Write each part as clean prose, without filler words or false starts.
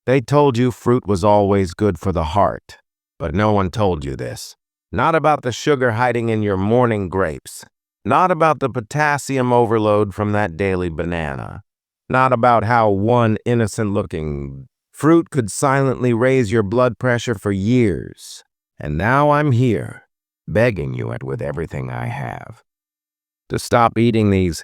They told you fruit was always good for the heart, but no one told you this. Not about the sugar hiding in your morning grapes. Not about the potassium overload from that daily banana. Not about how one innocent-looking fruit could silently raise your blood pressure for years. And now I'm here, begging you with everything I have, to stop eating these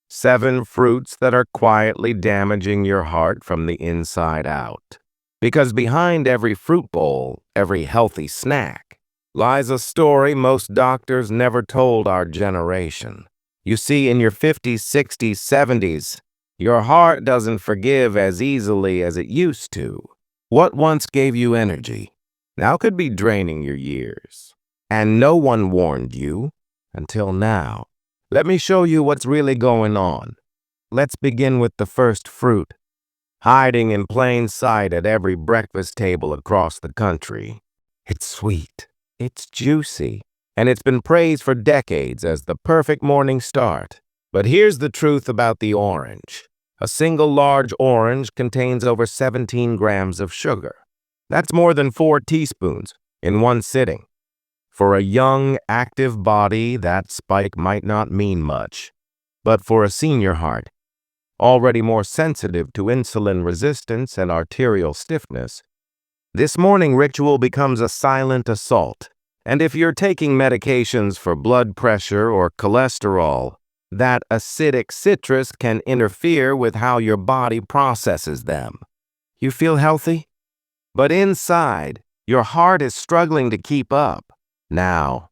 7 fruits that are quietly damaging your heart from the inside out. Because behind every fruit bowl, every healthy snack, lies a story most doctors never told our generation. You see, in your 50s, 60s, 70s, your heart doesn't forgive as easily as it used to. What once gave you energy now could be draining your years. And no one warned you until now. Let me show you what's really going on. Let's begin with the first fruit, hiding in plain sight at every breakfast table across the country. It's sweet, it's juicy, and it's been praised for decades as the perfect morning start. But here's the truth about the orange. A single large orange contains over 17 grams of sugar. That's more than 4 teaspoons in one sitting. For a young, active body, that spike might not mean much. But for a senior heart, already more sensitive to insulin resistance and arterial stiffness, this morning ritual becomes a silent assault. And if you're taking medications for blood pressure or cholesterol, that acidic citrus can interfere with how your body processes them. You feel healthy? But inside, your heart is struggling to keep up. Now,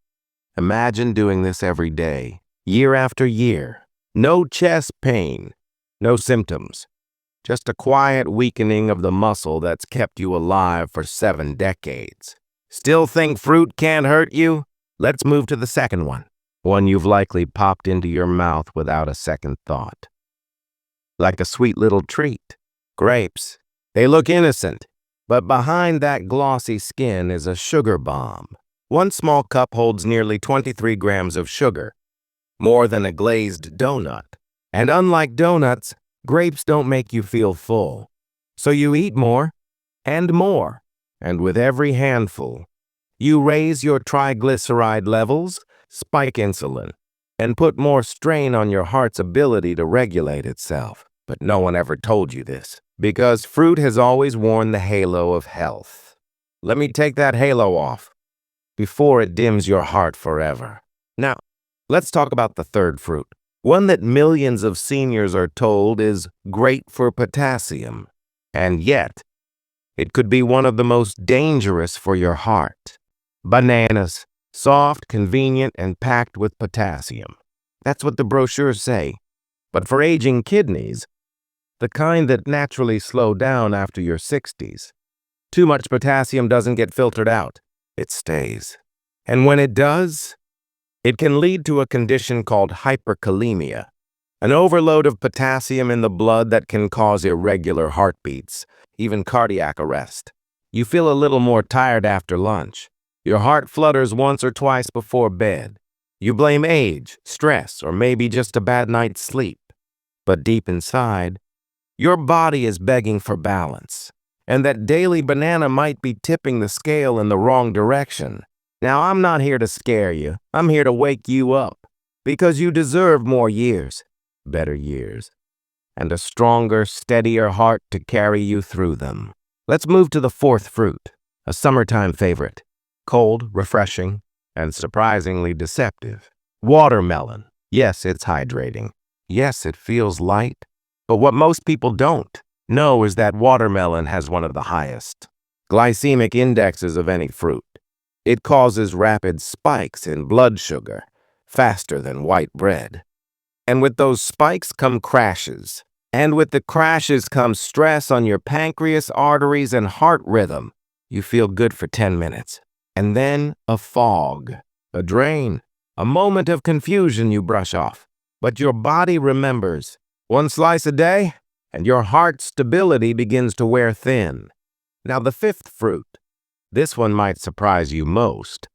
imagine doing this every day, year after year. No chest pain, no symptoms. Just a quiet weakening of the muscle that's kept you alive for 7 decades. Still think fruit can't hurt you? Let's move to the second one you've likely popped into your mouth without a second thought. Like a sweet little treat. Grapes. They look innocent, but behind that glossy skin is a sugar bomb. One small cup holds nearly 23 grams of sugar, more than a glazed donut. And unlike donuts, grapes don't make you feel full. So you eat more, and with every handful, you raise your triglyceride levels, spike insulin, and put more strain on your heart's ability to regulate itself. But no one ever told you this, because fruit has always worn the halo of health. Let me take that halo off before it dims your heart forever. Now, let's talk about the third fruit, one that millions of seniors are told is great for potassium, and yet it could be one of the most dangerous for your heart. Bananas, soft, convenient, and packed with potassium. That's what the brochures say. But for aging kidneys, the kind that naturally slow down after your 60s, too much potassium doesn't get filtered out. It stays. And when it does, it can lead to a condition called hyperkalemia, an overload of potassium in the blood that can cause irregular heartbeats, even cardiac arrest. You feel a little more tired after lunch. Your heart flutters once or twice before bed. You blame age, stress, or maybe just a bad night's sleep. But deep inside, your body is begging for balance. And that daily banana might be tipping the scale in the wrong direction. Now, I'm not here to scare you. I'm here to wake you up. Because you deserve more years, better years, and a stronger, steadier heart to carry you through them. Let's move to the fourth fruit, a summertime favorite. Cold, refreshing, and surprisingly deceptive. Watermelon. Yes, it's hydrating. Yes, it feels light. But what most people don't know is that watermelon has one of the highest glycemic indexes of any fruit. It causes rapid spikes in blood sugar, faster than white bread. And with those spikes come crashes. And with the crashes comes stress on your pancreas, arteries, and heart rhythm. You feel good for 10 minutes. And then a fog, a drain, a moment of confusion you brush off. But your body remembers. One slice a day, and your heart's stability begins to wear thin. Now the fifth fruit. This one might surprise you most.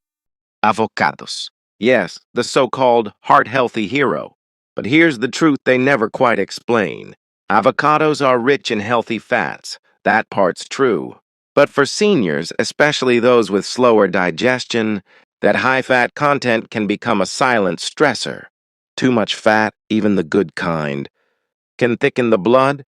Avocados. Yes, the so-called heart-healthy hero. But here's the truth they never quite explain. Avocados are rich in healthy fats, That part's true. But for seniors, especially those with slower digestion, that high-fat content can become a silent stressor. Too much fat, even the good kind, can thicken the blood,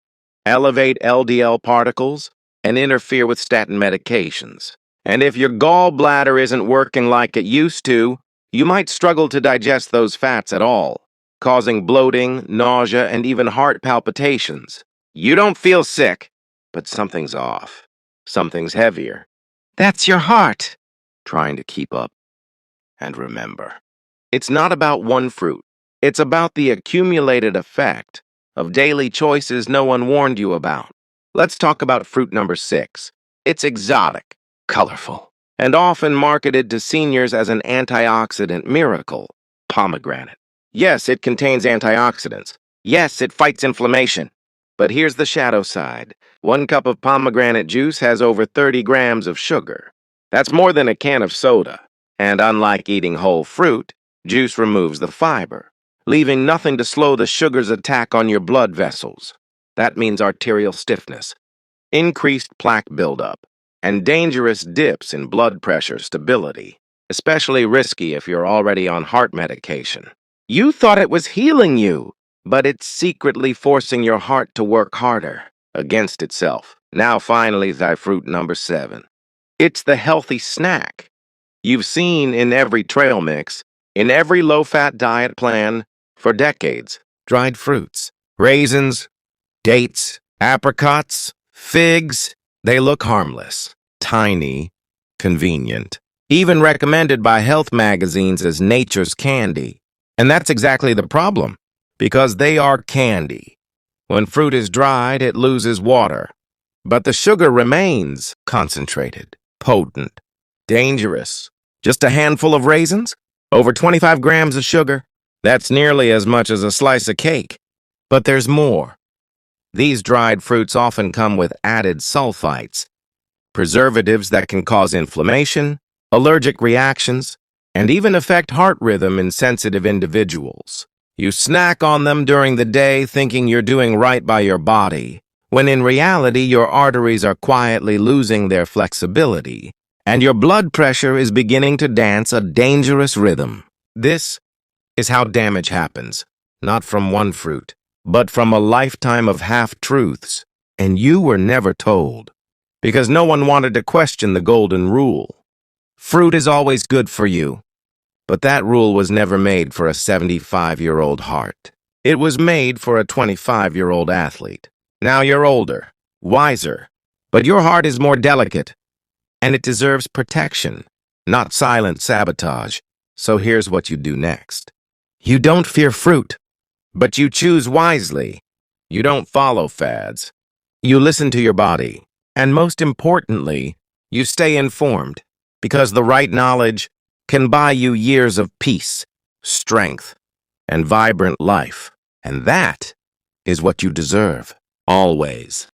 elevate LDL particles, and interfere with statin medications. And if your gallbladder isn't working like it used to, you might struggle to digest those fats at all, causing bloating, nausea, and even heart palpitations. You don't feel sick, but something's off. Something's heavier. That's your heart trying to keep up. And remember, it's not about one fruit. It's about the accumulated effect of daily choices no one warned you about. Let's talk about fruit number 6. It's exotic, colorful, and often marketed to seniors as an antioxidant miracle: pomegranate. Yes, it contains antioxidants. Yes, it fights inflammation. But here's the shadow side. 1 cup of pomegranate juice has over 30 grams of sugar. That's more than a can of soda. And unlike eating whole fruit, juice removes the fiber, leaving nothing to slow the sugar's attack on your blood vessels. That means arterial stiffness, increased plaque buildup, and dangerous dips in blood pressure stability, especially risky if you're already on heart medication. You thought it was healing you, but it's secretly forcing your heart to work harder against itself. Now finally, thy fruit number 7. It's the healthy snack you've seen in every trail mix, in every low-fat diet plan for decades. Dried fruits, raisins, dates, apricots, figs. They look harmless, tiny, convenient, even recommended by health magazines as nature's candy. And that's exactly the problem, because they are candy. When fruit is dried, it loses water, but the sugar remains concentrated, potent, dangerous. Just a handful of raisins? Over 25 grams of sugar? That's nearly as much as a slice of cake. But there's more. These dried fruits often come with added sulfites, preservatives that can cause inflammation, allergic reactions, and even affect heart rhythm in sensitive individuals. You snack on them during the day thinking you're doing right by your body, when in reality your arteries are quietly losing their flexibility, and your blood pressure is beginning to dance a dangerous rhythm. This is how damage happens, not from one fruit, but from a lifetime of half-truths, and you were never told, because no one wanted to question the golden rule. Fruit is always good for you, but that rule was never made for a 75-year-old heart. It was made for a 25-year-old athlete. Now you're older, wiser, but your heart is more delicate, and it deserves protection, not silent sabotage. So here's what you do next. You don't fear fruit, but you choose wisely. You don't follow fads. You listen to your body. And most importantly, you stay informed, because the right knowledge can buy you years of peace, strength, and vibrant life. And that is what you deserve, always.